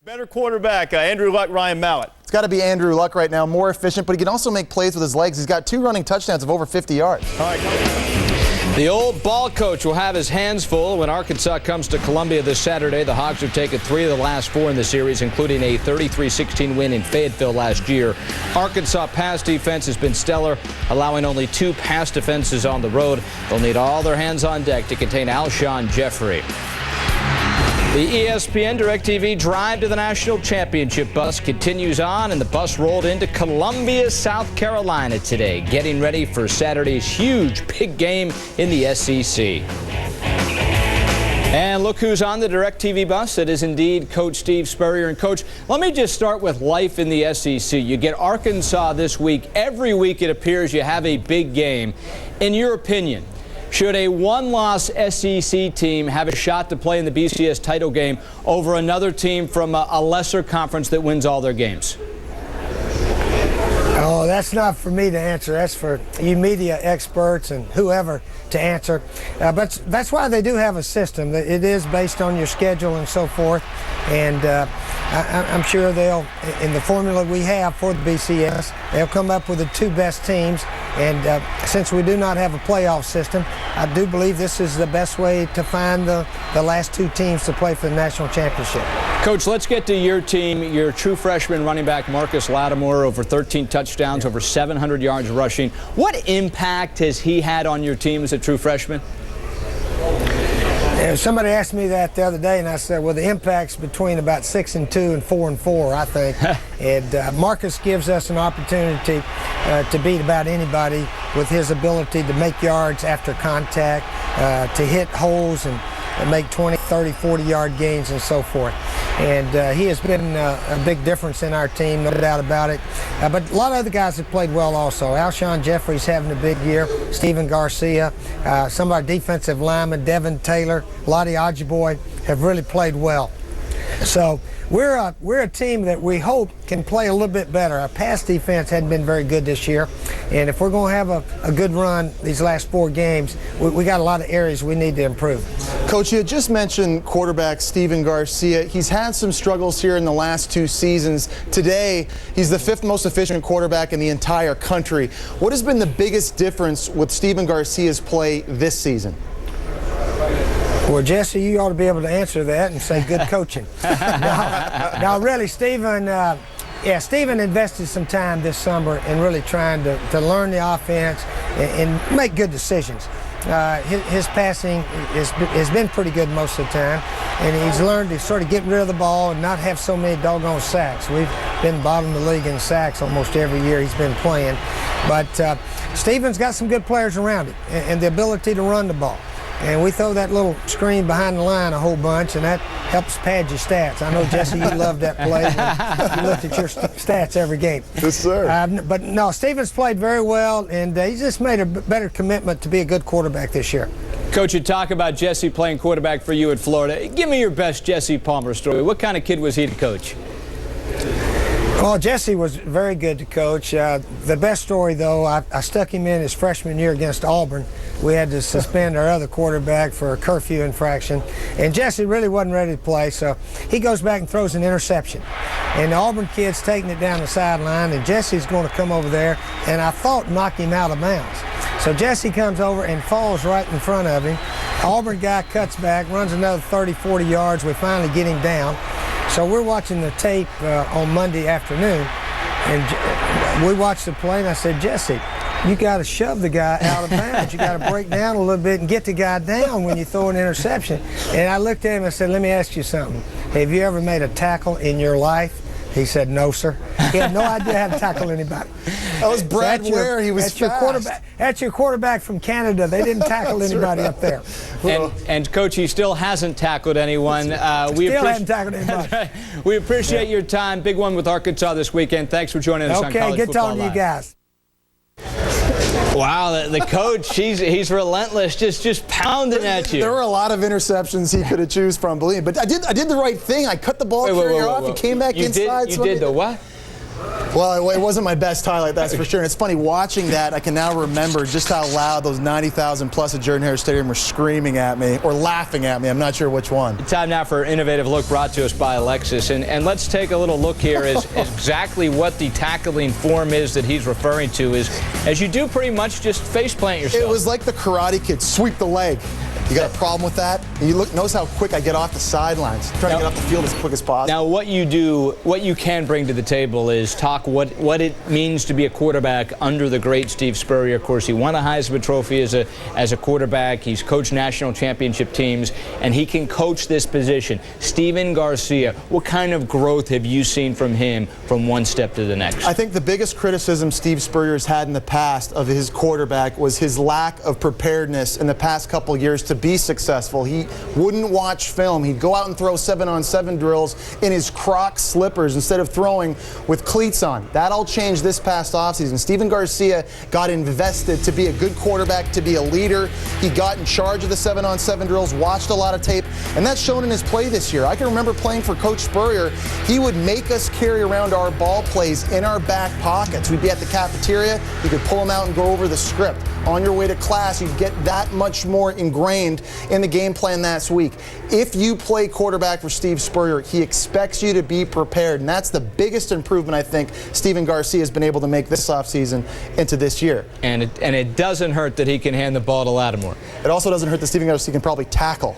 Better quarterback, Andrew Luck, Ryan Mallett. It's got to be Andrew Luck right now, more efficient, but he can also make plays with his legs. He's got 2 running touchdowns of over 50 yards. All right, the old ball coach will have his hands full when Arkansas comes to Columbia this Saturday. The Hogs have taken 3 of the last 4 in the series, including a 33-16 win in Fayetteville last year. Arkansas pass defense has been stellar, allowing only 2 pass defenses on the road. They'll need all their hands on deck to contain Alshon Jeffrey. The ESPN DirecTV drive to the national championship bus continues on, and the bus rolled into Columbia, South Carolina today, getting ready for Saturday's huge big game in the SEC. And look who's on the DirecTV bus. It is indeed Coach Steve Spurrier. And Coach, let me just start with life in the SEC. You get Arkansas this week. Every week it appears you have a big game. In your opinion, should a one-loss SEC team have a shot to play in the BCS title game over another team from a lesser conference that wins all their games? Oh, that's not for me to answer. That's for you media experts and whoever to answer. But that's why they do have a system. It is based on your schedule and so forth. And I'm sure they'll, in the formula we have for the BCS, they'll come up with the 2 best teams. And since we do not have a playoff system, I do believe this is the best way to find the last 2 teams to play for the national championship. Coach, let's get to your team. Your true freshman running back, Marcus Lattimore, over 13 touchdowns, over 700 yards rushing. What impact has he had on your team as a true freshman? Somebody asked me that the other day, and I said, well, the impact's between about 6-2 and 4-4, I think. And Marcus gives us an opportunity to beat about anybody with his ability to make yards after contact, to hit holes and make 20, 30, 40-yard gains and so forth. And he has been a big difference in our team, no doubt about it. But a lot of other guys have played well also. Alshon Jeffrey's having a big year. Stephen Garcia, some of our defensive linemen, Devin Taylor, Lottie Ajiboye have really played well. So we're a team that we hope can play a little bit better. Our pass defense hadn't been very good this year, and if we're going to have a good run these last 4 games, we got a lot of areas we need to improve. Coach, you had just mentioned quarterback Stephen Garcia. He's had some struggles here in the last 2 seasons. Today, he's the 5th most efficient quarterback in the entire country. What has been the biggest difference with Stephen Garcia's play this season? Well, Jesse, you ought to be able to answer that and say good coaching. No, really, Stephen, Stephen invested some time this summer in really trying to learn the offense and make good decisions. His passing has been pretty good most of the time, and he's learned to sort of get rid of the ball and not have so many doggone sacks. We've been bottom of the league in sacks almost every year he's been playing. But Stephen's got some good players around him and the ability to run the ball. And we throw that little screen behind the line a whole bunch, and that helps pad your stats. I know, Jesse, you loved that play when you looked at your stats every game. Yes, sir. But no, Stephen's played very well, and he's just made a better commitment to be a good quarterback this year. Coach, you talk about Jesse playing quarterback for you at Florida. Give me your best Jesse Palmer story. What kind of kid was he to coach? Well, Jesse was very good to coach. The best story, though, I stuck him in his freshman year against Auburn. We had to suspend our other quarterback for a curfew infraction. And Jesse really wasn't ready to play, so he goes back and throws an interception. And the Auburn kid's taking it down the sideline, and Jesse's going to come over there, and I thought knock him out of bounds. So Jesse comes over and falls right in front of him. Auburn guy cuts back, runs another 30, 40 yards. We finally get him down. So we're watching the tape on Monday afternoon, and we watched the play, and I said, Jesse, you got to shove the guy out of bounds. You got to break down a little bit and get the guy down when you throw an interception. And I looked at him and said, let me ask you something. Have you ever made a tackle in your life? He said, no, sir. He had no idea how to tackle anybody. That was Brad Ware. He was fast. That's your quarterback from Canada. They didn't tackle anybody up there. And Coach, he still hasn't tackled anyone. Still hasn't tackled anybody. We appreciate your time. Big one with Arkansas this weekend. Thanks for joining us on College Football Live. Okay, good talking to you guys. Wow, the coach, he's relentless, just pounding at you. There were a lot of interceptions he could have choose from, believe me. But I did the right thing. I cut the ball carrier off. He came back inside. You did the what? Well, it wasn't my best highlight, that's for sure. And it's funny, watching that, I can now remember just how loud those 90,000 plus at Jordan-Hare Stadium were screaming at me, or laughing at me. I'm not sure which one. Time now for Innovative Look, brought to us by Alexis. And let's take a little look here as exactly what the tackling form is that he's referring to is, as you do pretty much just face plant yourself. It was like the Karate Kid, sweep the leg. You got a problem with that? And you notice how quick I get off the sidelines, trying to get off the field as quick as possible. Now, what you can bring to the table is talk what it means to be a quarterback under the great Steve Spurrier. Of course, he won a Heisman Trophy as a quarterback. He's coached national championship teams, and he can coach this position. Steven Garcia, what kind of growth have you seen from him from one step to the next? I think the biggest criticism Steve Spurrier has had in the past of his quarterback was his lack of preparedness in the past couple of years to be successful. He wouldn't watch film. He'd go out and throw 7-on-7 drills in his Crocs slippers instead of throwing with cleats on. That all changed this past offseason. Steven Garcia got invested to be a good quarterback, to be a leader. He got in charge of the 7-on-7 drills, watched a lot of tape, and that's shown in his play this year. I can remember playing for Coach Spurrier. He would make us carry around our ball plays in our back pockets. We'd be at the cafeteria. You could pull them out and go over the script. On your way to class, you'd get that much more ingrained in the game plan that week. If you play quarterback for Steve Spurrier, he expects you to be prepared, and that's the biggest improvement I think Steven Garcia has been able to make this offseason into this year. And it doesn't hurt that he can hand the ball to Lattimore. It also doesn't hurt that Steven Garcia can probably tackle.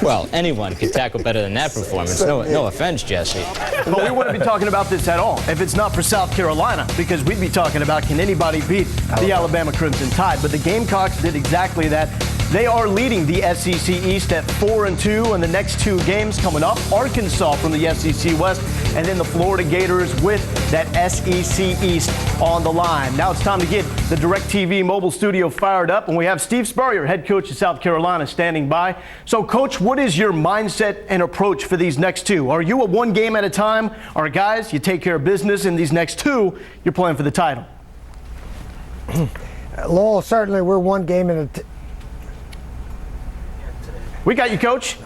Well, anyone can tackle better than that performance. No offense, Jesse. But we wouldn't be talking about this at all if it's not for South Carolina, because we'd be talking about, can anybody beat the Alabama Crimson Tide? But the Gamecocks did exactly that. They are leading the SEC East at 4-2 in the next two games coming up. Arkansas from the SEC West, and then the Florida Gators with that SEC East on the line. Now it's time to get the DirecTV mobile studio fired up, and we have Steve Spurrier, head coach of South Carolina, standing by. So, Coach, what is your mindset and approach for these next two? Are you a one game at a time? Or, guys, you take care of business in these next two, you're playing for the title? Lowell, certainly we're one game at a time. We got you, Coach.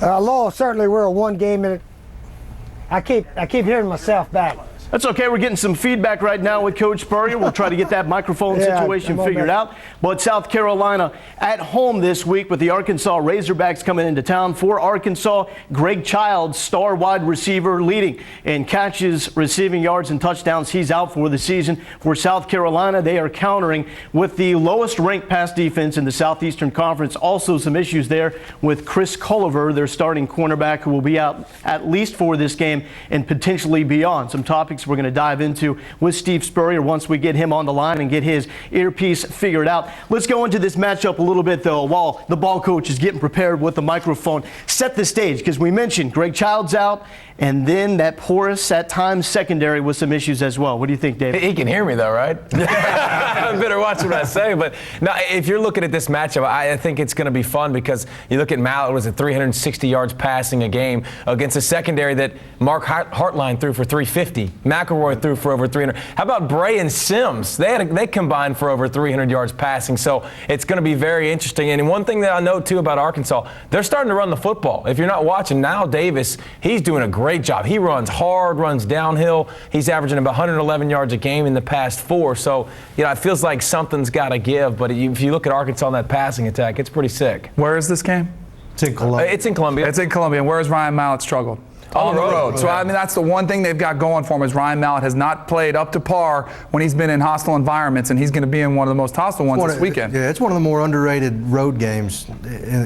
Lowell, certainly we're a one game at a time. I keep hearing myself back. That's okay. We're getting some feedback right now with Coach Spurrier. We'll try to get that microphone situation figured out. But South Carolina at home this week with the Arkansas Razorbacks coming into town. For Arkansas, Greg Childs, star wide receiver, leading in catches, receiving yards, and touchdowns. He's out for the season. For South Carolina, they are countering with the lowest ranked pass defense in the Southeastern Conference. Also some issues there with Chris Culliver, their starting cornerback, who will be out at least for this game and potentially beyond. Some topics we're going to dive into with Steve Spurrier once we get him on the line and get his earpiece figured out. Let's go into this matchup a little bit, though, while the ball coach is getting prepared with the microphone. Set the stage, because we mentioned Greg Childs out, and then that porous, at times, secondary with some issues as well. What do you think, David? He can hear me, though, right? I better watch what I say. But no, if you're looking at this matchup, I think it's going to be fun, because you look at Mallett, was at 360 yards passing a game against a secondary that Mark Hartline threw for 350. McElroy threw for over 300. How about Bray and Sims? They combined for over 300 yards passing. So it's going to be very interesting. And one thing that I know, too, about Arkansas, they're starting to run the football. If you're not watching, Nile Davis, he's doing a great job. He runs hard, runs downhill. He's averaging about 111 yards a game in the past 4. So, it feels like something's got to give. But if you look at Arkansas in that passing attack, it's pretty sick. Where is this game? It's in Columbia. It's in Columbia. It's in Columbia. And where has Ryan Mallett struggled? On the road. So, that's the one thing they've got going for him is Ryan Mallett has not played up to par when he's been in hostile environments, and he's going to be in one of the most hostile ones this weekend. Yeah, it's one of the more underrated road games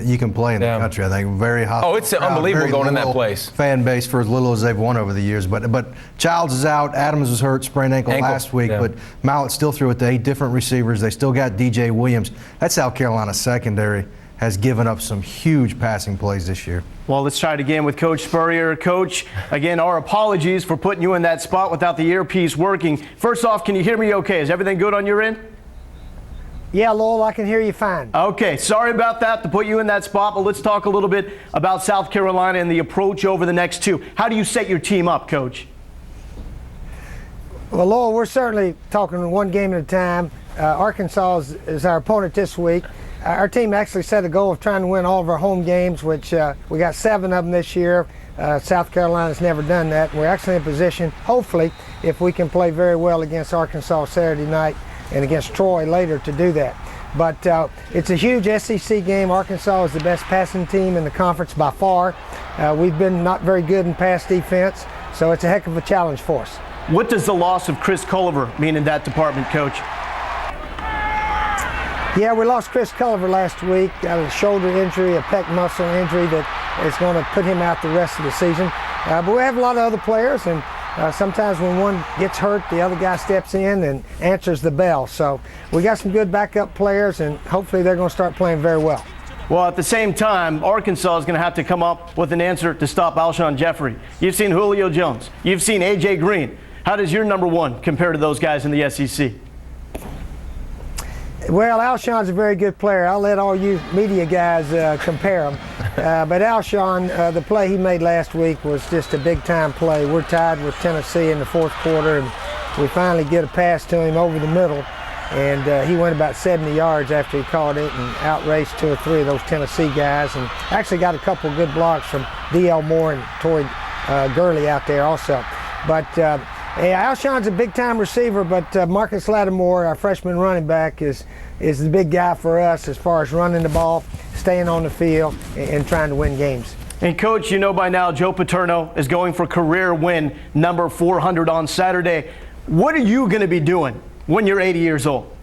you can play in the country, I think. Very hostile. Oh, it's unbelievable going in that place. Fan base for as little as they've won over the years. But Childs is out. Adams was hurt, sprained ankle last week. But Mallett still threw it to 8 different receivers. They still got DJ Williams. That South Carolina secondary has given up some huge passing plays this year. Well, let's try it again with Coach Spurrier. Coach, again, our apologies for putting you in that spot without the earpiece working. First off, can you hear me okay? Is everything good on your end? Yeah, Lowell, I can hear you fine. Okay, sorry about that to put you in that spot, but let's talk a little bit about South Carolina and the approach over the next two. How do you set your team up, Coach? Well, Lowell, we're certainly talking one game at a time. Arkansas is our opponent this week. Our team actually set a goal of trying to win all of our home games, which we got 7 of them this year. South Carolina's never done that. We're actually in position, hopefully, if we can play very well against Arkansas Saturday night and against Troy later, to do that. But it's a huge SEC game. Arkansas is the best passing team in the conference by far. We've been not very good in pass defense, so it's a heck of a challenge for us. What does the loss of Chris Culliver mean in that department, Coach? Yeah, we lost Chris Culliver last week. Got a shoulder injury, a pec muscle injury that is going to put him out the rest of the season. But we have a lot of other players, and sometimes when one gets hurt, the other guy steps in and answers the bell. So we got some good backup players, and hopefully they're going to start playing very well. Well, at the same time, Arkansas is going to have to come up with an answer to stop Alshon Jeffrey. You've seen Julio Jones. You've seen A.J. Green. How does your number one compare to those guys in the SEC? Well, Alshon's a very good player. I'll let all you media guys compare him. But Alshon, the play he made last week was just a big-time play. We're tied with Tennessee in the fourth quarter, and we finally get a pass to him over the middle. And he went about 70 yards after he caught it and outraced 2 or 3 of those Tennessee guys, and actually got a couple of good blocks from D.L. Moore and Tory Gurley out there also. But Alshon's a big-time receiver, but Marcus Lattimore, our freshman running back, is the big guy for us as far as running the ball, staying on the field, and trying to win games. And Coach, you know by now Joe Paterno is going for career win number 400 on Saturday. What are you going to be doing when you're 80 years old?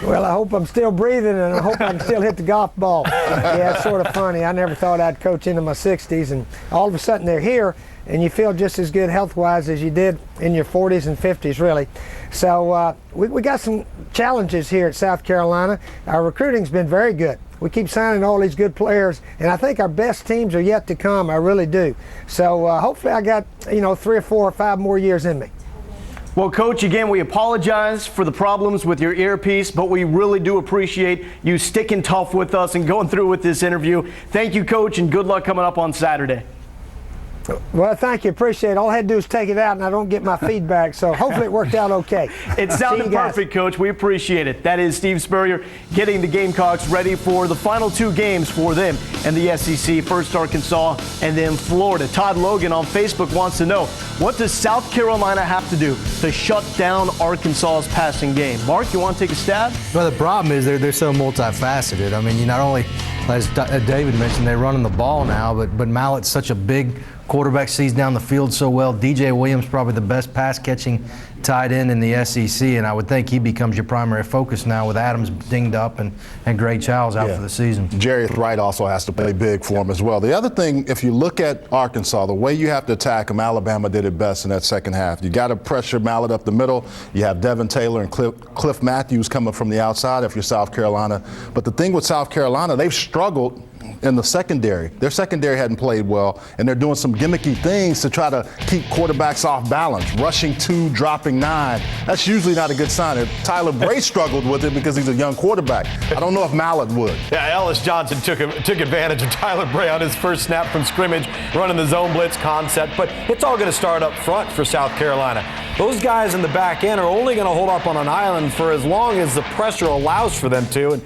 Well, I hope I'm still breathing, and I hope I can still hit the golf ball. Yeah, it's sort of funny. I never thought I'd coach into my 60s, and all of a sudden they're here, and you feel just as good health-wise as you did in your 40s and 50s, really. So we got some challenges here at South Carolina. Our recruiting's been very good. We keep signing all these good players, and I think our best teams are yet to come. I really do. So hopefully I got 3 or 4 or 5 more years in me. Well, Coach, again, we apologize for the problems with your earpiece, but we really do appreciate you sticking tough with us and going through with this interview. Thank you, Coach, and good luck coming up on Saturday. Well, thank you. Appreciate it. All I had to do is take it out, and I don't get my feedback, so hopefully it worked out okay. It sounded perfect, Coach. We appreciate it. That is Steve Spurrier getting the Gamecocks ready for the final 2 games for them and the SEC. First Arkansas and then Florida. Todd Logan on Facebook wants to know, what does South Carolina have to do to shut down Arkansas's passing game? Mark, you want to take a stab? Well, the problem is they're so multifaceted. I mean, you not only, as David mentioned, they're running the ball now, but Mallett's such a big quarterback, sees down the field so well. DJ Williams probably the best pass-catching tight end in the SEC, and I would think he becomes your primary focus now with Adams dinged up and Gray Childs out for the season. Jerry Wright also has to play big for him as well. The other thing, if you look at Arkansas, the way you have to attack them, Alabama did it best in that second half. You got to pressure Mallett up the middle. You have Devin Taylor and Cliff Matthews coming from the outside if you're South Carolina. But the thing with South Carolina, they've struggled in the secondary. Their secondary hadn't played well, and they're doing some gimmicky things to try to keep quarterbacks off balance. Rushing 2, dropping 9. That's usually not a good sign. Tyler Bray struggled with it because he's a young quarterback. I don't know if Mallett would. Yeah, Ellis Johnson took advantage of Tyler Bray on his first snap from scrimmage, running the zone blitz concept. But it's all going to start up front for South Carolina. Those guys in the back end are only going to hold up on an island for as long as the pressure allows for them to. And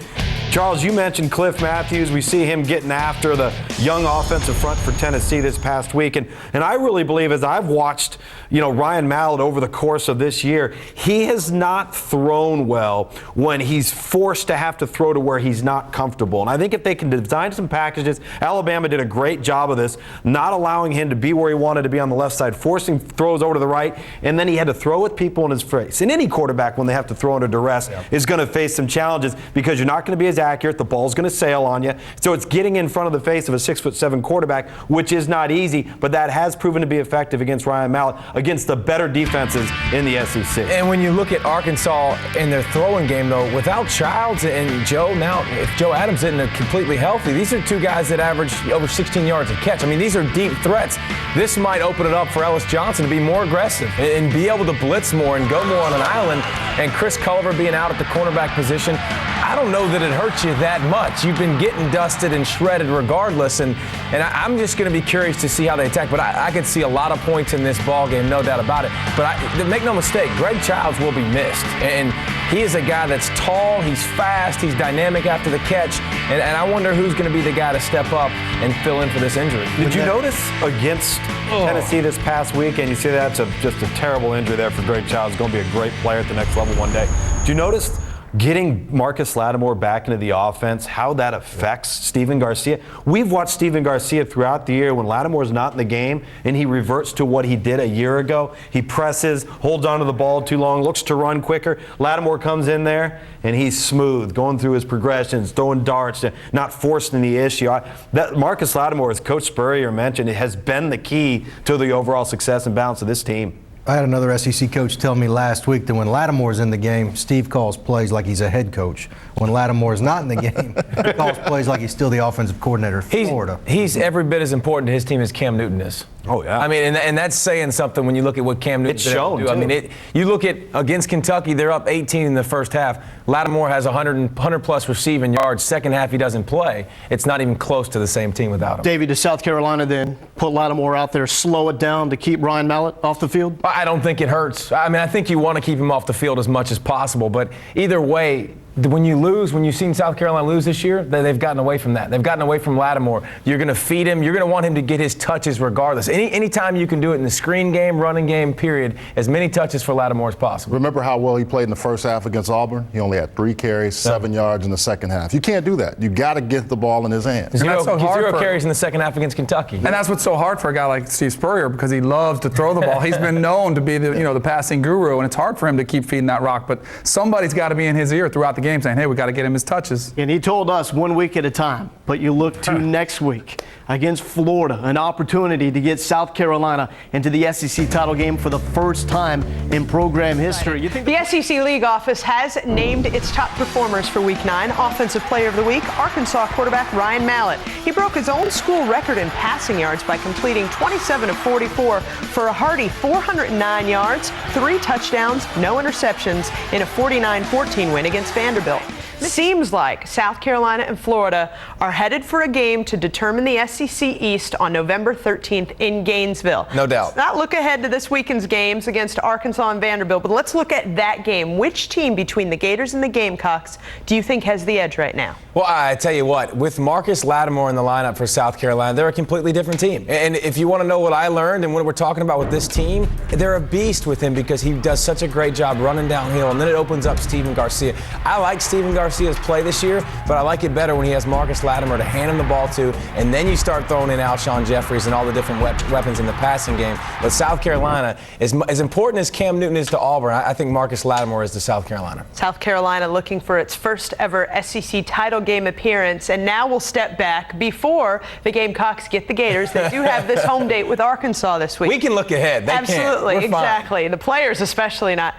Charles, you mentioned Cliff Matthews. We see him getting after the young offensive front for Tennessee this past week. And I really believe, as I've watched, Ryan Mallett over the course of this year, he has not thrown well when he's forced to have to throw to where he's not comfortable. And I think if they can design some packages, Alabama did a great job of this, not allowing him to be where he wanted to be on the left side, forcing throws over to the right, and then he had to throw with people in his face. And any quarterback, when they have to throw under duress, is going to face some challenges because you're not going to be as accurate. The ball's going to sail on you. So it's getting in front of the face of a 6'7" quarterback, which is not easy, but that has proven to be effective against Ryan Mallett, against the better defenses in the SEC. And when you look at Arkansas in their throwing game, though, without Childs and Joe, now if Joe Adams isn't completely healthy, these are 2 guys that average over 16 yards a catch. I mean, these are deep threats. This might open it up for Ellis Johnson to be more aggressive and be able to blitz more and go more on an island. And Chris Culliver being out at the cornerback position, I don't know that it hurts you that much. You've been getting dusted and shredded regardless, and I'm just going to be curious to see how they attack. But I could see a lot of points in this ball game, no doubt about it. But make no mistake, Greg Childs will be missed, and He is a guy that's tall, he's fast, he's dynamic after the catch, and I wonder who's going to be the guy to step up and fill in for this injury. Did you notice against Tennessee this past week, and you see that's just a terrible injury there for Greg Childs. He's going to be a great player at the next level one day. Did you notice getting Marcus Lattimore back into the offense, how that affects Steven Garcia? We've watched Steven Garcia throughout the year when Lattimore's not in the game and he reverts to what he did a year ago. He presses, holds onto the ball too long, looks to run quicker. Lattimore comes in there and he's smooth, going through his progressions, throwing darts, not forcing the issue. That Marcus Lattimore, as Coach Spurrier mentioned, it has been the key to the overall success and balance of this team. I had another SEC coach tell me last week that when Lattimore's in the game, Steve calls plays like he's a head coach. When Lattimore's not in the game, he calls plays like he's still the offensive coordinator for Florida. He's every bit as important to his team as Cam Newton is. Oh, yeah. I mean, and that's saying something when you look at what Cam Newton's It's shown, do. I mean, you look at against Kentucky, they're up 18 in the first half. Lattimore has 100-plus receiving yards. Second half, he doesn't play. It's not even close to the same team without him. Davey, does South Carolina then put Lattimore out there, slow it down to keep Ryan Mallett off the field? I don't think it hurts. I mean, I think you want to keep him off the field as much as possible. But either way, when you've seen South Carolina lose this year, they've gotten away from that. They've gotten away from Lattimore. You're going to feed him. You're going to want him to get his touches regardless. Anytime you can do it in the screen game, running game, period, as many touches for Lattimore as possible. Remember how well he played in the first half against Auburn? He only had 3 carries, 7 yards in the second half. You can't do that. You got to get the ball in his hands. Zero carries in the second half against Kentucky. And that's what's so hard for a guy like Steve Spurrier because he loves to throw the ball. He's been known to be the passing guru, and it's hard for him to keep feeding that rock. But somebody's got to be in his ear throughout the game saying, hey, we got to get him his touches. And he told us 1 week at a time. But you look to next week against Florida, an opportunity to get South Carolina into the SEC title game for the first time in program history. The SEC League office has named its top performers for Week 9. Offensive Player of the Week, Arkansas quarterback Ryan Mallett. He broke his own school record in passing yards by completing 27 of 44 for a hearty 409 yards, 3 touchdowns, no interceptions in a 49-14 win against Vanderbilt. Seems like South Carolina and Florida are headed for a game to determine the SEC East on November 13th in Gainesville. No doubt. Let's not look ahead to this weekend's games against Arkansas and Vanderbilt, but let's look at that game. Which team between the Gators and the Gamecocks do you think has the edge right now? Well, I tell you what, with Marcus Lattimore in the lineup for South Carolina, they're a completely different team. And if you want to know what I learned and what we're talking about with this team, they're a beast with him because he does such a great job running downhill, and then it opens up Steven Garcia. I like Steven Garcia's play this year, but I like it better when he has Marcus Lattimore to hand him the ball to, and then you start throwing in Alshon Jeffries and all the different weapons in the passing game. But South Carolina, as important as Cam Newton is to Auburn, I think Marcus Lattimore is to South Carolina. South Carolina looking for its first ever SEC title game appearance, and now we'll step back before the Gamecocks get the Gators. They do have this home date with Arkansas this week. We can look ahead. They Absolutely, can't. exactly. The players especially not.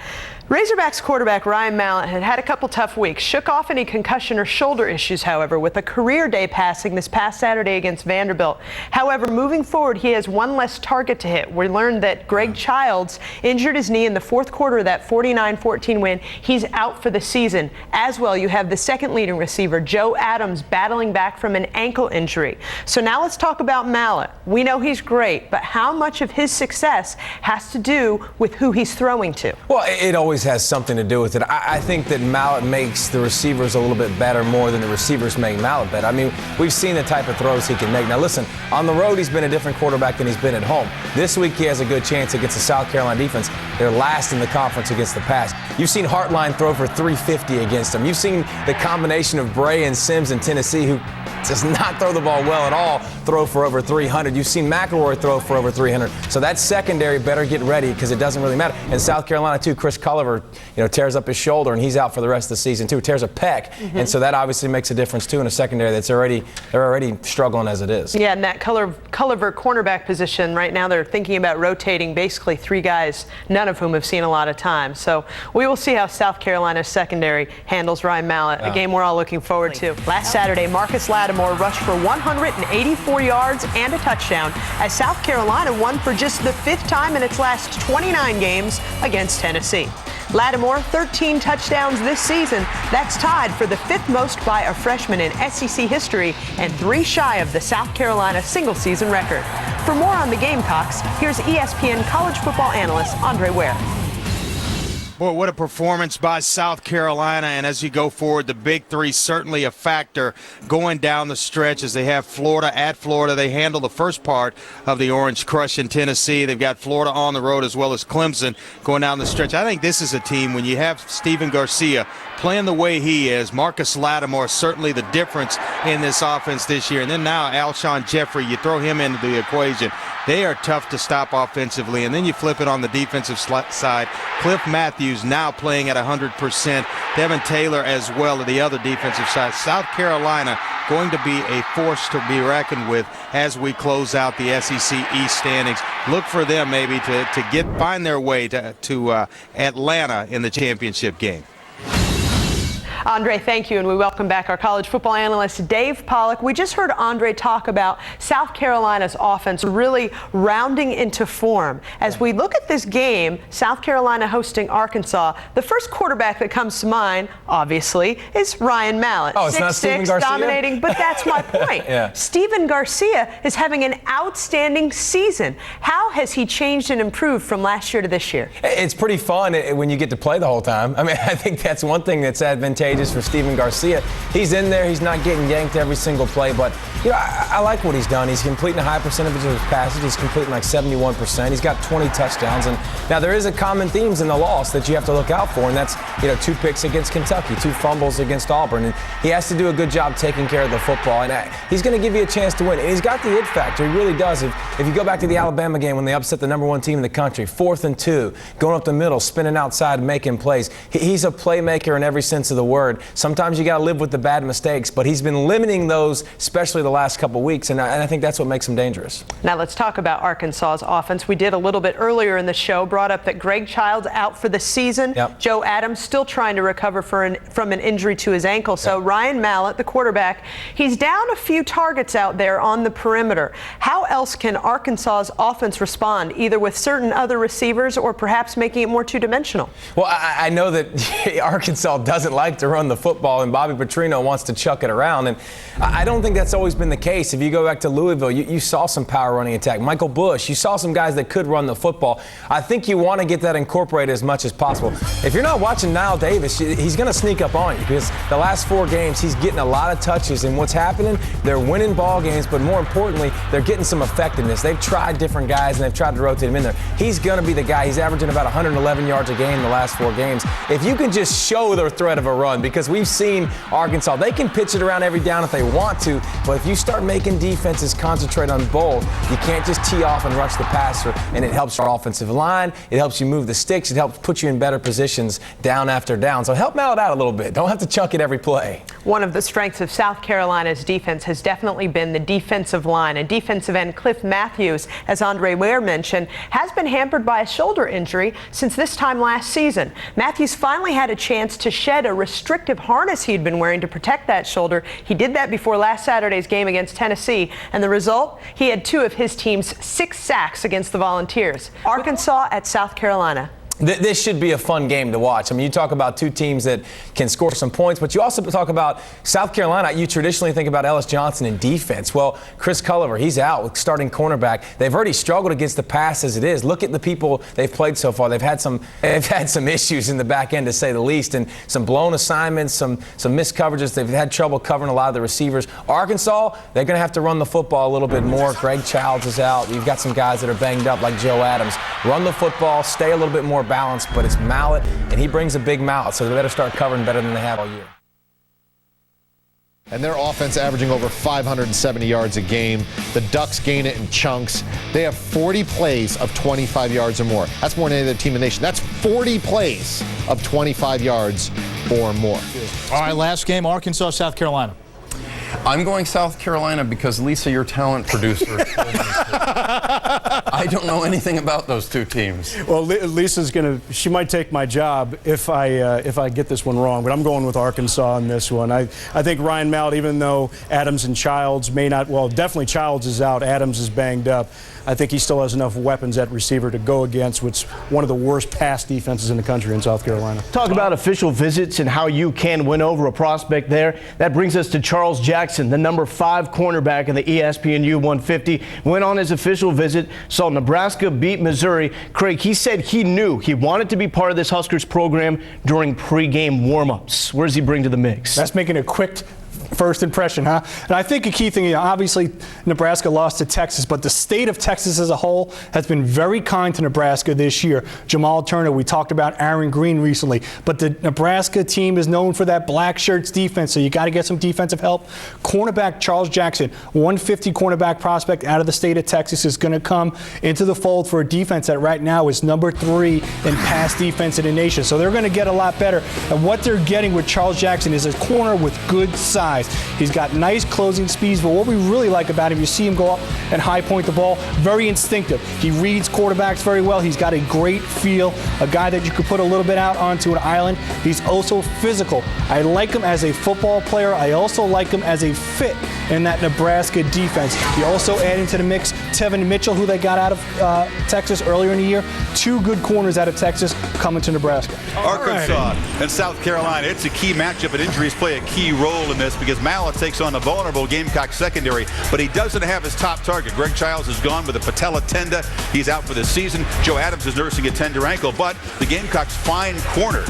Razorbacks quarterback Ryan Mallett had a couple tough weeks. Shook off any concussion or shoulder issues, however, with a career day passing this past Saturday against Vanderbilt. However, moving forward, he has one less target to hit. We learned that Greg Childs injured his knee in the fourth quarter of that 49-14 win. He's out for the season. As well, you have the second leading receiver, Joe Adams, battling back from an ankle injury. So now let's talk about Mallett. We know he's great, but how much of his success has to do with who he's throwing to? Well, it always has something to do with it. I think that Mallett makes the receivers a little bit better more than the receivers make Mallett better. I mean, we've seen the type of throws he can make. Now, listen, on the road, he's been a different quarterback than he's been at home. This week, he has a good chance against the South Carolina defense. They're last in the conference against the pass. You've seen Hartline throw for 350 against them. You've seen the combination of Bray and Sims in Tennessee, who does not throw the ball well at all, throw for over 300. You've seen McElroy throw for over 300. So that secondary better get ready because it doesn't really matter. And South Carolina, too, Chris Culliver, tears up his shoulder, and he's out for the rest of the season, too. Tears a pec. And so that obviously makes a difference, too, in a secondary they're already struggling as it is. Yeah, and that Culliver cornerback position, right now they're thinking about rotating basically 3 guys, none of whom have seen a lot of time. So we will see how South Carolina's secondary handles Ryan Mallett, a game we're all looking forward to. Last Saturday, Marcus Lattimore rushed for 184 yards and a touchdown as South Carolina won for just the 5th time in its last 29 games against Tennessee. Lattimore, 13 touchdowns this season. That's tied for the 5th most by a freshman in SEC history and 3 shy of the South Carolina single-season record. For more on the Gamecocks, here's ESPN college football analyst Andre Ware. Boy, what a performance by South Carolina. And as you go forward, the big three certainly a factor going down the stretch as they have Florida at Florida. They handle the first part of the Orange Crush in Tennessee. They've got Florida on the road as well as Clemson going down the stretch. I think this is a team, when you have Stephen Garcia playing the way he is, Marcus Lattimore certainly the difference in this offense this year. And then now Alshon Jeffrey, you throw him into the equation. They are tough to stop offensively. And then you flip it on the defensive side. Cliff Matthews now playing at 100%. Devin Taylor as well at the other defensive side. South Carolina going to be a force to be reckoned with as we close out the SEC East standings. Look for them maybe to find their way to Atlanta in the championship game. Andre, thank you, and we welcome back our college football analyst, Dave Pollack. We just heard Andre talk about South Carolina's offense really rounding into form. As we look at this game, South Carolina hosting Arkansas, the first quarterback that comes to mind, obviously, is Ryan Mallett. Oh, it's not Stephen Garcia? Dominating, but that's my point. Yeah. Stephen Garcia is having an outstanding season. How has he changed and improved from last year to this year? It's pretty fun when you get to play the whole time. I mean, I think that's one thing that's advantageous for Stephen Garcia. He's in there. He's not getting yanked every single play, but I like what he's done. He's completing a high percentage of his passes. He's completing like 71%. He's got 20 touchdowns. And now there is a common themes in the loss that you have to look out for, and that's 2 picks against Kentucky, 2 fumbles against Auburn, and he has to do a good job taking care of the football. And he's going to give you a chance to win. And he's got the it factor. He really does. If you go back to the Alabama game when they upset the #1 team in the country, 4th and 2, going up the middle, spinning outside, making plays. He's a playmaker in every sense of the word. Sometimes you got to live with the bad mistakes, but he's been limiting those, especially the last couple weeks, and I think that's what makes him dangerous. Now let's talk about Arkansas's offense. We did a little bit earlier in the show, brought up that Greg Childs out for the season. Yep. Joe Adams still trying to recover from an injury to his ankle. So Yep. Ryan Mallett, the quarterback, he's down a few targets out there on the perimeter. How else can Arkansas's offense respond, either with certain other receivers or perhaps making it more two-dimensional? Well, I know that Arkansas doesn't like to run the football, and Bobby Petrino wants to chuck it around, and I don't think that's always been the case. If you go back to Louisville, you saw some power running attack. Michael Bush, you saw some guys that could run the football. I think you want to get that incorporated as much as possible. If you're not watching Niall Davis, he's going to sneak up on you because the last 4 games he's getting a lot of touches, and what's happening, they're winning ball games, but more importantly, they're getting some effectiveness. They've tried different guys, and they've tried to rotate him in there. He's going to be the guy. He's averaging about 111 yards a game in the last 4 games. If you can just show the threat of a run, because we've seen Arkansas, they can pitch it around every down if they want to, but if you start making defenses concentrate on both, you can't just tee off and rush the passer, and it helps your offensive line, it helps you move the sticks, it helps put you in better positions down after down. So help Mallett out a little bit. Don't have to chuck it every play. One of the strengths of South Carolina's defense has definitely been the defensive line. And defensive end Cliff Matthews, as Andre Ware mentioned, has been hampered by a shoulder injury since this time last season. Matthews finally had a chance to shed a restrictive harness he'd been wearing to protect that shoulder. He did that before last Saturday's game against Tennessee, and the result, he had 2 of his team's 6 sacks against the Volunteers. Arkansas at South Carolina. This should be a fun game to watch. I mean, you talk about 2 teams that can score some points, but you also talk about South Carolina. You traditionally think about Ellis Johnson in defense. Well, Chris Culliver, he's out with starting cornerback. They've already struggled against the pass as it is. Look at the people they've played so far. They've had some issues in the back end, to say the least, and some blown assignments, some missed coverages. They've had trouble covering a lot of the receivers. Arkansas, they're going to have to run the football a little bit more. Greg Childs is out. You've got some guys that are banged up like Joe Adams. Run the football, stay a little bit more balanced, but it's Mallett, and he brings a big mouth, so they better start covering better than they have all year. And their offense averaging over 570 yards a game. The Ducks gain it in chunks. They have 40 plays of 25 yards or more. That's more than any other team in the nation. That's 40 plays of 25 yards or more. All right, last game, Arkansas, South Carolina. I'm going South Carolina because Lisa, your talent producer, told me to. I don't know anything about those 2 teams. Well, Lisa's she might take my job if I get this one wrong, but I'm going with Arkansas on this one. I think Ryan Mallett, even though Adams and Childs may not, well, definitely Childs is out, Adams is banged up. I think he still has enough weapons at receiver to go against what's one of the worst pass defenses in the country in South Carolina. Talk about official visits and how you can win over a prospect there. That brings us to Charles Jackson, the number 5 cornerback in the ESPNU 150. Went on his official visit, saw Nebraska beat Missouri. Craig, he said he knew he wanted to be part of this Huskers program during pregame warm-ups. Where does he bring to the mix? That's making a quick first impression, huh? And I think a key thing, obviously Nebraska lost to Texas, but the state of Texas as a whole has been very kind to Nebraska this year. Jamal Turner, we talked about Aaron Green recently, but the Nebraska team is known for that black shirts defense, so you got to get some defensive help. Cornerback Charles Jackson, 150 cornerback prospect out of the state of Texas, is going to come into the fold for a defense that right now is number 3 in pass defense in the nation. So they're going to get a lot better. And what they're getting with Charles Jackson is a corner with good size. He's got nice closing speeds, but what we really like about him, you see him go up and high point the ball, very instinctive. He reads quarterbacks very well. He's got a great feel, a guy that you could put a little bit out onto an island. He's also physical. I like him as a football player. I also like him as a fit in that Nebraska defense. You also add into the mix Tevin Mitchell, who they got out of Texas earlier in the year. 2 good corners out of Texas coming to Nebraska. Arkansas and South Carolina. It's a key matchup, and injuries play a key role in this because Mallet takes on a vulnerable Gamecock secondary, but he doesn't have his top target. Greg Childs is gone with a patella tendon. He's out for the season. Joe Adams is nursing a tender ankle, but the Gamecocks' fine corner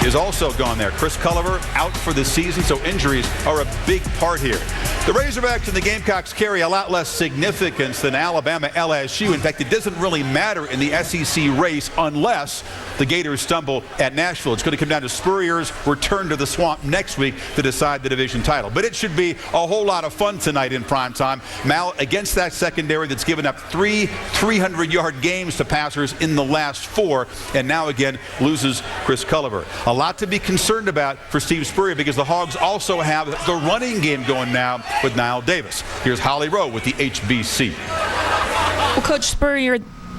is also gone there. Chris Culliver out for the season, so injuries are a big part here. The Razorbacks and the Gamecocks carry a lot less significance than Alabama, LSU. In fact, it doesn't really matter in the SEC race unless the Gators stumble at Nashville. It's going to come down to Spurrier's return to the Swamp next week to decide the division title. But it should be a whole lot of fun tonight in primetime. Mallet against that secondary that's given up 3 300-yard games to passers in the last 4, and now again loses Chris Culliver. A lot to be concerned about for Steve Spurrier because the Hogs also have the running game going now with Niall Davis. Here's Holly Rowe with the HBC. Well, Coach Spurrier,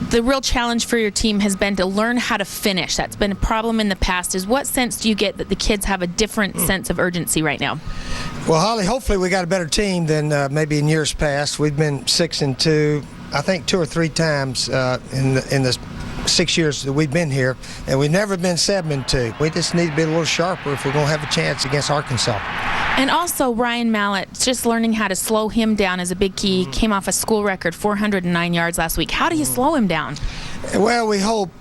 the real challenge for your team has been to learn how to finish. That's been a problem in the past. What sense do you get that the kids have a different sense of urgency right now? Well, Holly, hopefully we got a better team than maybe in years past. We've been 6-2, I think 2 or 3 times in the 6 years that we've been here, and we've never been 7-2. We just need to be a little sharper if we're going to have a chance against Arkansas. And also Ryan Mallett, just learning how to slow him down is a big key. He came off a school record 409 yards last week. How do you slow him down? Well, we hope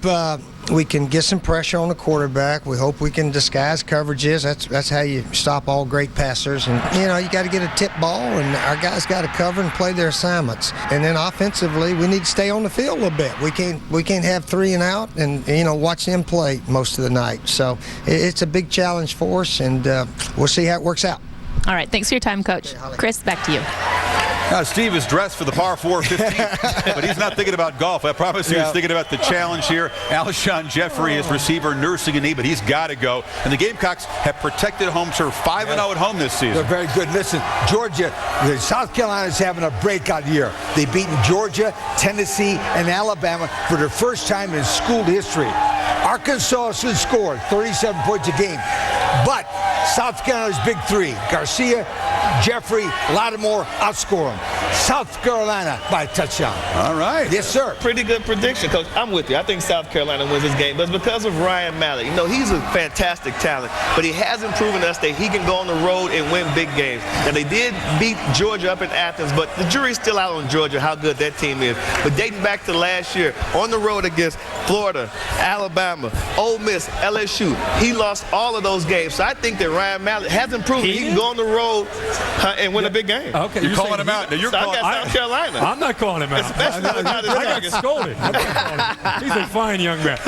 we can get some pressure on the quarterback. We hope we can disguise coverages. That's how you stop all great passers. And, you know, you got to get a tip ball, and our guys got to cover and play their assignments. And then offensively, we need to stay on the field a little bit. We can't have 3 and out and, you know, watch them play most of the night. So it's a big challenge for us, and we'll see how it works out. All right, thanks for your time, Coach. Chris, back to you. Steve is dressed for the par 4 15, but he's not thinking about golf. I promise you he's thinking about the challenge here. Alshon Jeffrey, his receiver, nursing a knee, but he's got to go. And the Gamecocks have protected home turf 5-0 at home this season. They're very good. Listen, Georgia, South Carolina's having a breakout year. They've beaten Georgia, Tennessee, and Alabama for the first time in school history. Arkansas should score 37 points a game, but South Carolina's big 3, Garcia, Jeffrey, Lattimore, outscore them. South Carolina by a touchdown. All right. Yes, sir. Pretty good prediction, Coach. I'm with you. I think South Carolina wins this game, but it's because of Ryan Mallett. You know, he's a fantastic talent, but he hasn't proven us that he can go on the road and win big games. Now, they did beat Georgia up in Athens, but the jury's still out on Georgia, how good that team is. But dating back to last year, on the road against Florida, Alabama, Ole Miss, LSU, he lost all of those games. So I think that Ryan Mallett hasn't proven he can go on the road and win a big game. Okay, you're calling him out. Now you're calling South Carolina. I'm not calling him out. I got scolded. He's a fine young man.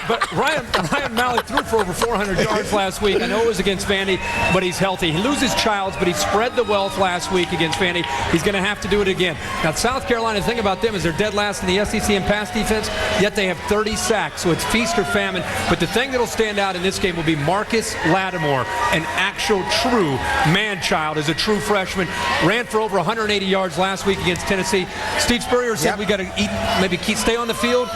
But Ryan Mallett threw for over 400 yards last week. I know it was against Vandy, but he's healthy. He loses Childs, but he spread the wealth last week against Vandy. He's going to have to do it again. Now, South Carolina, the thing about them is they're dead last in the SEC in pass defense, yet they have 30 sacks, so it's feast or famine. But the thing that'll stand out in this game will be Marcus Lattimore, an actual true man-child as a true freshman. Ran for over 180 yards last week against Tennessee. Steve Spurrier said we got to stay on the field,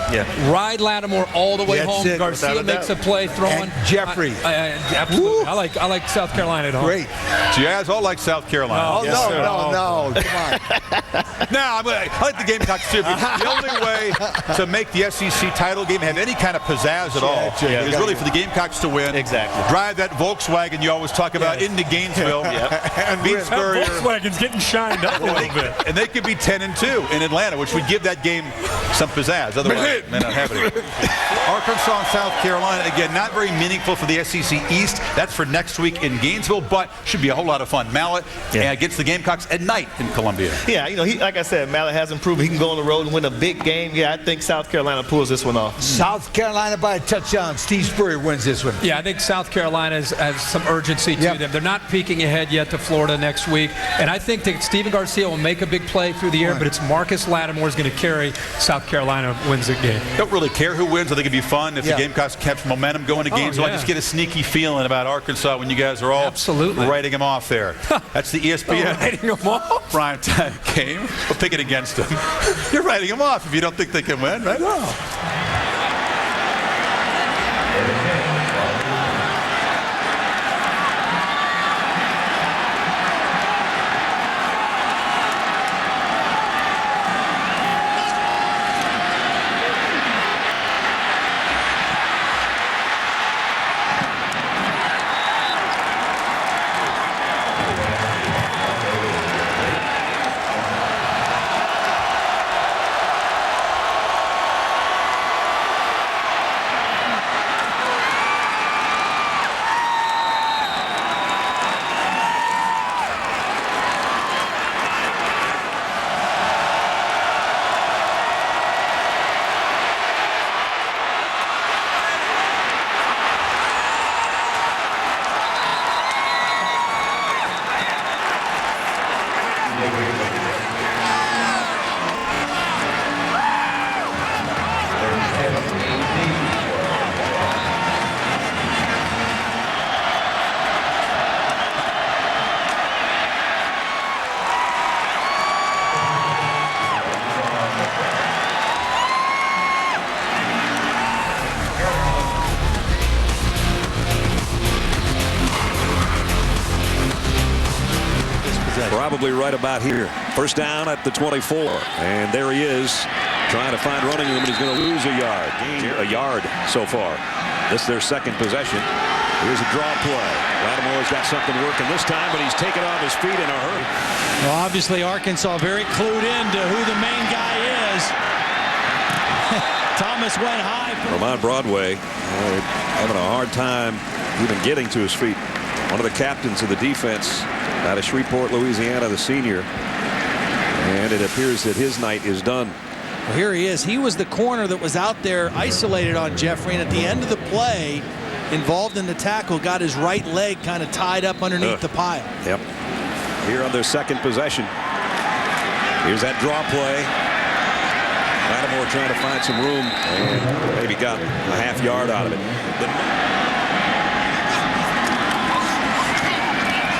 ride Lattimore all the way home. Garcia makes a play throwing. Jeffrey. Absolutely. I like South Carolina at home. Great. Jazz all like South Carolina. No. Come on. Now, I like the Gamecocks too. The only way to make the SEC title game have any kind kind of pizzazz at all. It's really for the Gamecocks to win. Exactly. Drive that Volkswagen you always talk about into Gainesville. And beat Spurrier. Volkswagen's getting shined up a little bit. And they could be 10-2 in Atlanta, which would give that game some pizzazz. Otherwise, they don't have it. Arkansas and South Carolina, again, not very meaningful for the SEC East. That's for next week in Gainesville, but should be a whole lot of fun. Mallett gets the Gamecocks at night in Columbia. Yeah, you know, like I said, Mallett has improved. He can go on the road and win a big game. Yeah, I think South Carolina pulls this one off. South Carolina by a touchdown. Steve Spurrier wins this one. Yeah, I think South Carolina has some urgency to them. They're not peeking ahead yet to Florida next week. And I think that Stephen Garcia will make a big play through the air, but it's Marcus Lattimore is going to carry. South Carolina wins the game. Don't really care who wins. I think it'd be fun if the Gamecocks kept momentum going to Gainesville. I just get a sneaky feeling about Arkansas when you guys are all writing them off there. That's the ESPN writing them off? prime time game. We'll pick it against them. You're writing them off if you don't think they can win, right? No. Probably right about here. First down at the 24. And there he is trying to find running room, and he's going to lose a yard. A yard so far. This is their second possession. Here's a draw play. Lattimore's got something working this time, but he's taken off his feet in a hurry. Well, obviously Arkansas very clued in to who the main guy is. Thomas went high. Vermont Broadway having a hard time even getting to his feet. One of the captains of the defense out of Shreveport, Louisiana, the senior. And it appears that his night is done. Well, here he is. He was the corner that was out there isolated on Jeffrey, and at the end of the play, involved in the tackle, got his right leg kind of tied up underneath the pile. Yep. Here on their second possession. Here's that draw play. Lattimore trying to find some room and maybe got a half yard out of it.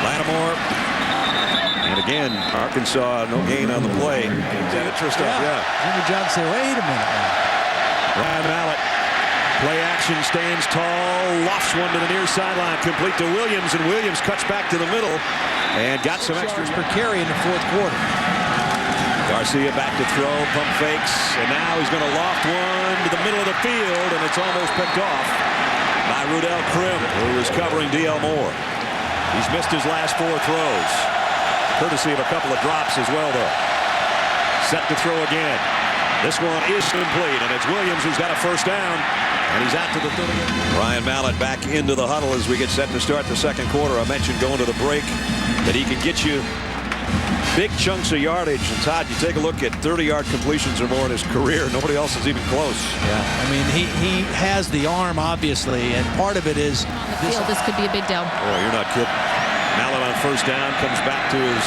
Lattimore. And again, Arkansas, no gain on the play. Interesting. Yeah. Jimmy Johnson, wait a minute. Ryan Mallett. Play action, stands tall, lofts one to the near sideline, complete to Williams, and Williams cuts back to the middle and got some extra per carry in the fourth quarter. Garcia back to throw, pump fakes, and now he's going to loft one to the middle of the field, and it's almost picked off by Rudell Krim, who is covering D.L. Moore. He's missed his last four throws, courtesy of a couple of drops as well, though. Set to throw again. This one is complete, and it's Williams who's got a first down, and he's out to the 30. Ryan Mallett back into the huddle as we get set to start the second quarter. I mentioned going to the break that he could get you big chunks of yardage. And Todd, you take a look at 30-yard completions or more in his career. Nobody else is even close. Yeah, I mean, he has the arm, obviously, and part of it is on the field. This could be a big deal. Oh, you're not kidding. Mallett on first down comes back to his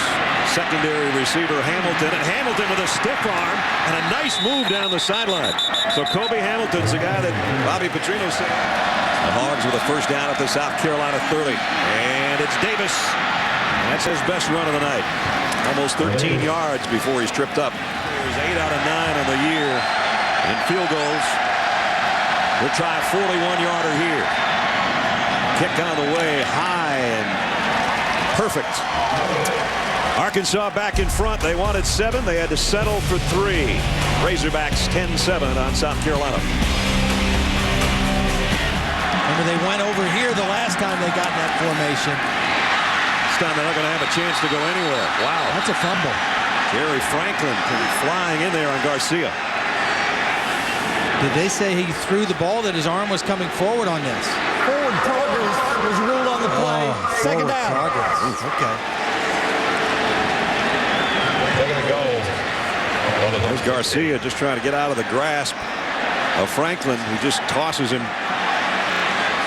secondary receiver Hamilton, and Hamilton with a stiff arm and a nice move down the sideline. So Kobe Hamilton's the guy that Bobby Petrino said. The Hogs with a first down at the South Carolina 30, and it's Davis. That's his best run of the night. Almost 13 yards before he's tripped up. There's 8 out of 9 on the year in field goals. We'll try a 41-yarder here. Kick on the way, high and perfect. Arkansas back in front. They wanted 7. They had to settle for 3. Razorbacks 10-7 on South Carolina. Remember, they went over here the last time they got in that formation. This time they're not going to have a chance to go anywhere. Wow. That's a fumble. Jerry Franklin flying in there on Garcia. Did they say he threw the ball, that his arm was coming forward on this? Forward progress was ruled on the play. Second down. Okay. They're going to go. There's Garcia just trying to get out of the grasp of Franklin, who just tosses him.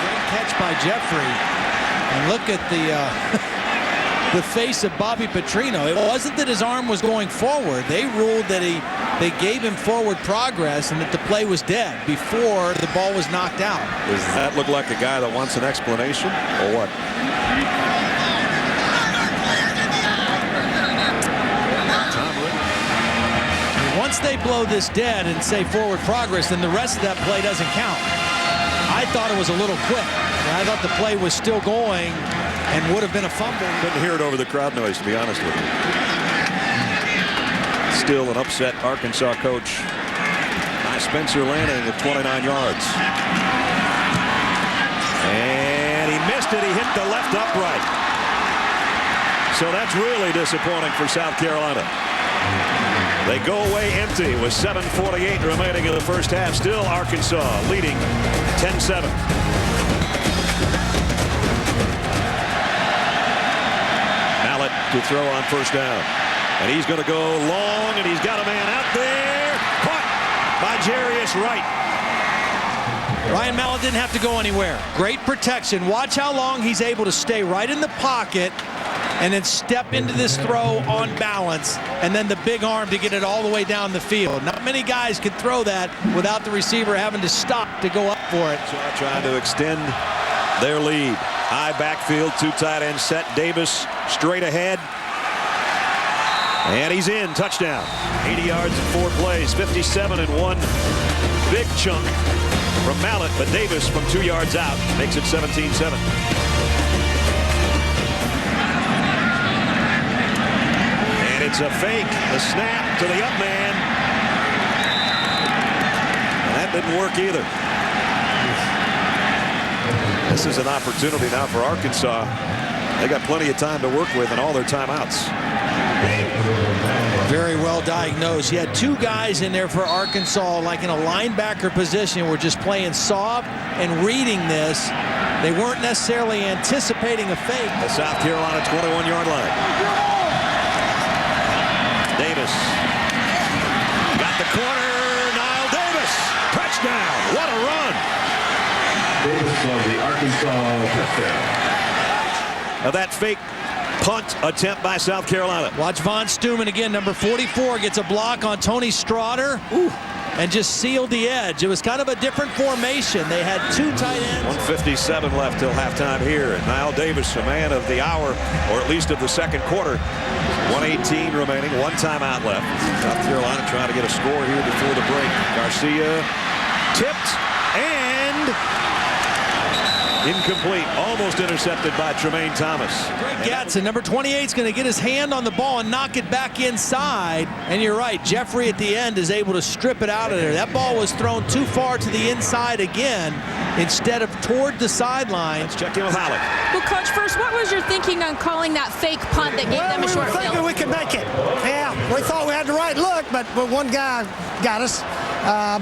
Great catch by Jeffrey. And look at the face of Bobby Petrino. It wasn't that his arm was going forward. They ruled that they gave him forward progress and that the play was dead before the ball was knocked out. Does that look like a guy that wants an explanation or what? Once they blow this dead and say forward progress, then the rest of that play doesn't count. I thought it was a little quick. I thought the play was still going and would have been a fumble. Couldn't hear it over the crowd noise, to be honest with you. Still an upset Arkansas coach by Spencer Lanning at 29 yards. And he missed it. He hit the left upright. So that's really disappointing for South Carolina. They go away empty with 7:48 remaining in the first half. Still Arkansas leading 10-7. Mallett to throw on first down. And he's going to go long, and he's got a man out there. Caught by Jarius Wright. Ryan Mallett didn't have to go anywhere. Great protection. Watch how long he's able to stay right in the pocket and then step into this throw on balance, and then the big arm to get it all the way down the field. Not many guys can throw that without the receiver having to stop to go up for it. Trying to extend their lead. High backfield, two tight ends set. Davis straight ahead. And he's in. Touchdown. 80 yards in 4 plays. 57 in one big chunk from Mallett, but Davis from 2 yards out makes it 17-7. It's a fake, the snap to the up man. And that didn't work either. This is an opportunity now for Arkansas. They got plenty of time to work with in all their timeouts. Very well diagnosed. You had two guys in there for Arkansas, like in a linebacker position, were just playing soft and reading this. They weren't necessarily anticipating a fake. The South Carolina 21-yard line. Davis got the corner. Niall Davis, touchdown! What a run! Davis of the Arkansas touchdown. Now that fake punt attempt by South Carolina. Watch Von Steumann again. Number 44 gets a block on Tony Straughter. And just sealed the edge. It was kind of a different formation. They had two tight ends. 1:57 left till halftime here. And Niall Davis, a man of the hour, or at least of the second quarter. 1:18 remaining, one timeout left. South Carolina trying to get a score here before the break. Garcia tipped and incomplete. Almost intercepted by Tremaine Thomas. Greg Gatson, number 28, is going to get his hand on the ball and knock it back inside. And you're right, Jeffrey at the end is able to strip it out of there. That ball was thrown too far to the inside again instead of toward the sideline. Let's check in with Halleck. Well, Coach, first, what was your thinking on calling that fake punt that gave them a short field? We were thinking we could make it. Yeah, we thought we had the right look, but one guy got us.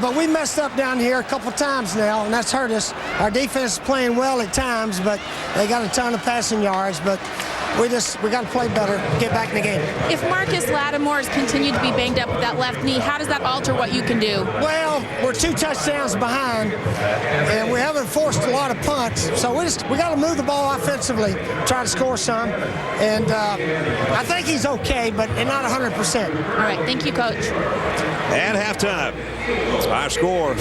But we messed up down here a couple times now, and that's hurt us. Our defense is playing well at times, but they got a ton of passing yards. But we got to play better, get back in the game. If Marcus Lattimore has continued to be banged up with that left knee, how does that alter what you can do? Well, we're 2 touchdowns behind, and we haven't forced a lot of punts. So we got to move the ball offensively, try to score some. And I think he's okay, but not 100%. All right, thank you, Coach. And halftime. Our score,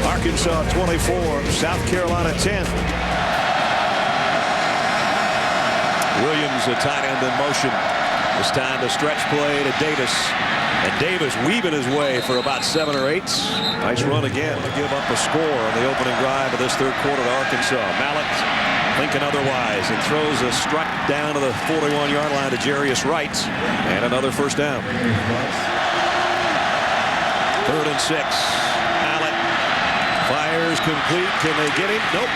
Arkansas 24, South Carolina 10. Williams, a tight end in motion. This time the stretch play to Davis. And Davis weaving his way for about 7 or 8. Nice run again to give up a score on the opening drive of this third quarter to Arkansas. Mallett thinking otherwise and throws a strike down to the 41-yard line to Jarius Wright. And another first down. 3rd and 6. Mallett fires complete. Can they get him? Nope.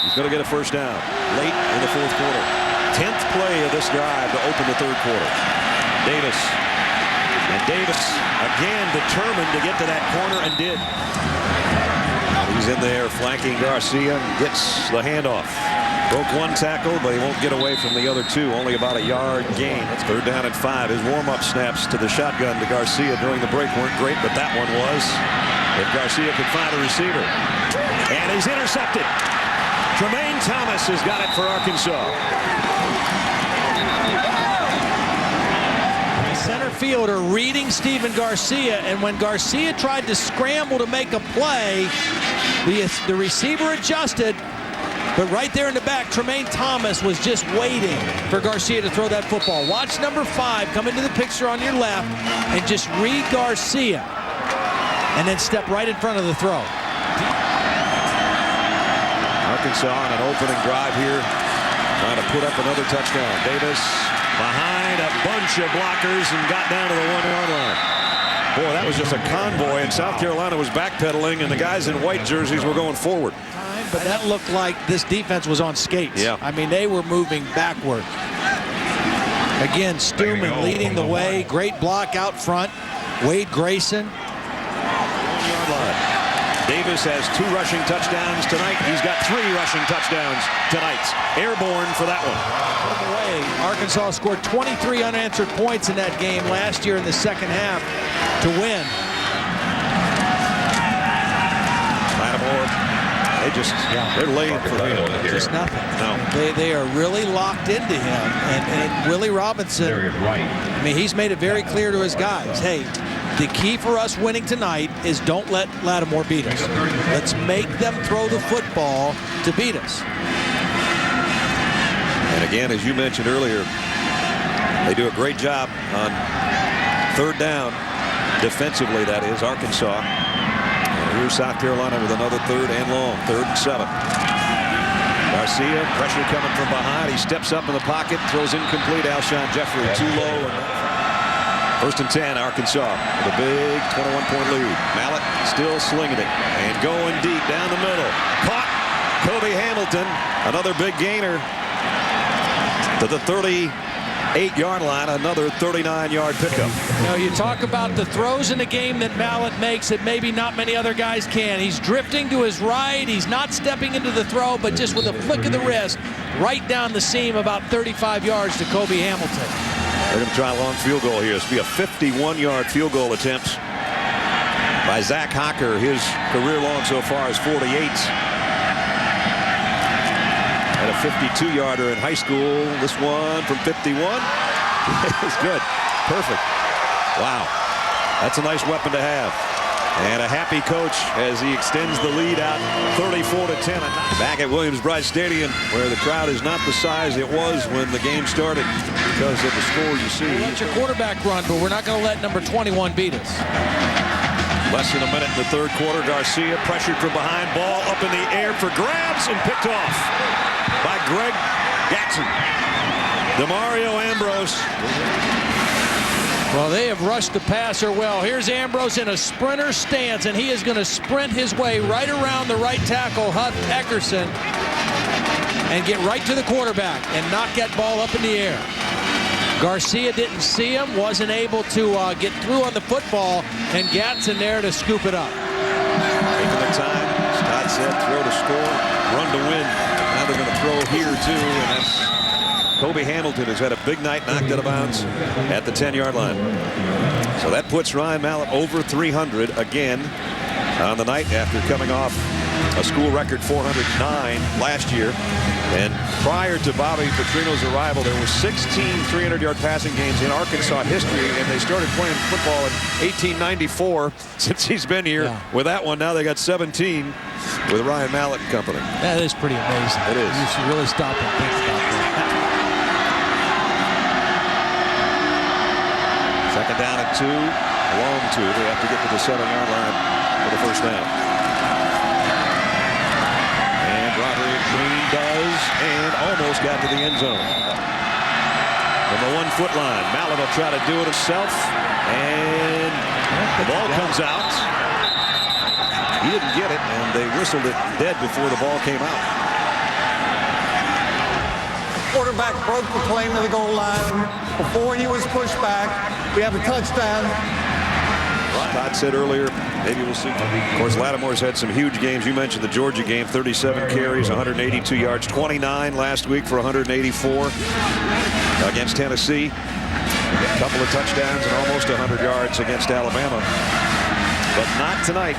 He's going to get a first down late in the fourth quarter. 10th play of this drive to open the third quarter. Davis. And Davis again determined to get to that corner and did. He's in there flanking Garcia and gets the handoff. Broke one tackle, but he won't get away from the other two. Only about a yard gain. That's third down and 5. His warm-up snaps to the shotgun to Garcia during the break weren't great, but that one was. If Garcia could find a receiver. And he's intercepted. Tremaine Thomas has got it for Arkansas. Center fielder reading Stephen Garcia, and when Garcia tried to scramble to make a play, the receiver adjusted, but right there in the back, Tremaine Thomas was just waiting for Garcia to throw that football. Watch number 5 come into the picture on your left and just read Garcia and then step right in front of the throw. Arkansas on an opening drive here, trying to put up another touchdown. Davis behind a bunch of blockers and got down to the 1-yard line. Boy, that was just a convoy, and South Carolina was backpedaling, and the guys in white jerseys were going forward. But that looked like this defense was on skates. Yeah. I mean, they were moving backward. Again, Stuman leading the way. Great block out front. Wade Grayson. 1-yard line. Davis has 2 rushing touchdowns tonight. He's got 3 rushing touchdowns tonight. Airborne for that one. Arkansas scored 23 unanswered points in that game last year in the second half to win. Lattimore, they're laying for him. Just nothing. No. They are really locked into him. And Willie Robinson, I mean, he's made it very clear to his guys, hey, the key for us winning tonight is don't let Lattimore beat us. Let's make them throw the football to beat us. And again, as you mentioned earlier, they do a great job on third down, defensively, that is, Arkansas. And here's South Carolina with another third and long, 3rd and 7. Garcia, pressure coming from behind. He steps up in the pocket, throws incomplete. Alshon Jeffrey too low. First and 10, Arkansas with a big 21-point lead. Mallett still slinging it and going deep down the middle. Caught Kobe Hamilton, another big gainer to the 38-yard line, another 39-yard pickup. You know, you talk about the throws in the game that Mallett makes that maybe not many other guys can. He's drifting to his right. He's not stepping into the throw, but just with a flick of the wrist, right down the seam about 35 yards to Kobe Hamilton. They're going to try a long field goal here. This will be a 51-yard field goal attempt by Zach Hocker. His career long so far is 48. Had a 52-yarder in high school. This one from 51 is good. Perfect. Wow. That's a nice weapon to have. And a happy coach as he extends the lead out 34-10. Back at Williams-Brice Stadium, where the crowd is not the size it was when the game started because of the score you see. Let your quarterback run, but we're not going to let number 21 beat us. Less than a minute in the third quarter. Garcia pressured from behind. Ball up in the air for grabs and picked off by Greg Gatson. Demario Ambrose. Well, they have rushed the passer well. Here's Ambrose in a sprinter stance, and he is going to sprint his way right around the right tackle, Huff Eckerson, and get right to the quarterback and knock that ball up in the air. Garcia didn't see him, wasn't able to get through on the football, and Gatson there to scoop it up. Taking their time. Scott said throw to score, run to win. Now they're going to throw here, too, and that's Kobe Hamilton has had a big night, knocked out of bounds at the 10-yard line. So that puts Ryan Mallett over 300 again on the night after coming off a school record 409 last year. And prior to Bobby Petrino's arrival, there were 16 300-yard passing games in Arkansas history, and they started playing football in 1894 since he's been here. Yeah. With that one, now they got 17 with Ryan Mallett and company. That is pretty amazing. It is. You should really stop and think about that. Second down and 2, long 2. They have to get to the 7-yard line for the first down. And Roderick Green does, and almost got to the end zone. From the 1-foot line, Mallett will try to do it himself, and the ball comes out. He didn't get it, and they whistled it dead before the ball came out. quarterback broke the plane to the goal line. Before he was pushed back, we have a touchdown. Todd said earlier, maybe we'll see. Of course, Lattimore's had some huge games. You mentioned the Georgia game, 37 carries, 182 yards, 29 last week for 184 against Tennessee. A couple of touchdowns and almost 100 yards against Alabama. But not tonight.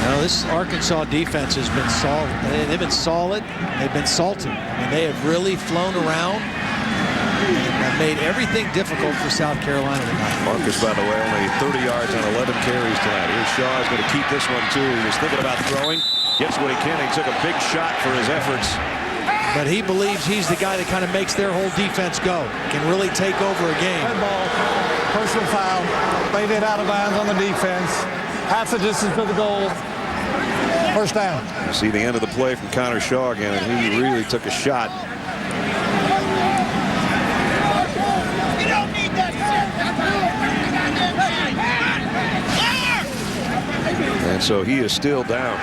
No, this Arkansas defense has been solid. They've been solid. They've been salty. I mean, they have really flown around and made everything difficult for South Carolina tonight. Marcus, by the way, only 30 yards on 11 carries tonight. Here's Shaw is going to keep this one, too. He was thinking about throwing. Gets what he can. He took a big shot for his efforts. But he believes he's the guy that kind of makes their whole defense go. Can really take over a game. Red ball, personal foul. Played it out of bounds on the defense. Half the distance to the goal. First down. You see the end of the play from Connor Shaw again, and he really took a shot. And so he is still down.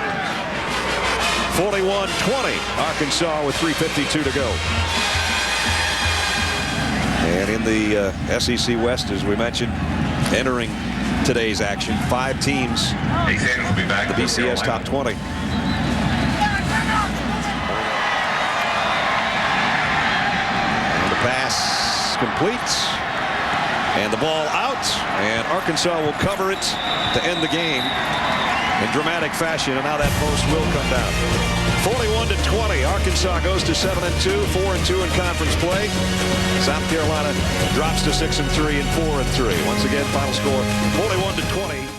41-20, Arkansas with 3:52 to go. And in the SEC West, as we mentioned, entering today's action, 5 teams, the BCS top 20. And the pass completes. And the ball out. And Arkansas will cover it to end the game in dramatic fashion. And now that post will come down. 41-20. Arkansas goes to 7-2, 4-2 in conference play. South Carolina drops to 6-3 and 4-3. Once again, final score 41-20.